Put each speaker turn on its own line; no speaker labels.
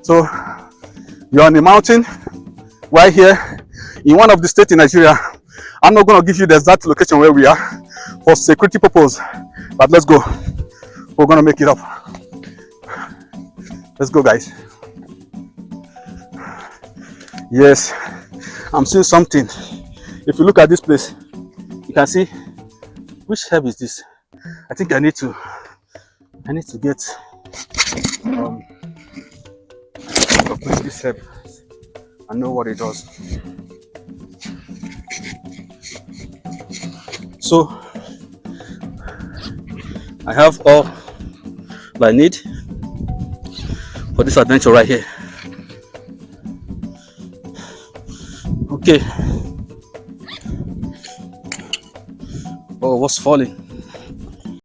So you're on the mountain right here in one of the states in Nigeria. I'm not going to give you the exact location where we are for security purpose, but let's go. We're going to make it up. Let's go, guys. Yes, I'm seeing something. If you look at this place, you can see, which herb is this? I think I need to get this herb and know what it does. So I have all that I need for this adventure right here. Okay. Oh, what's falling?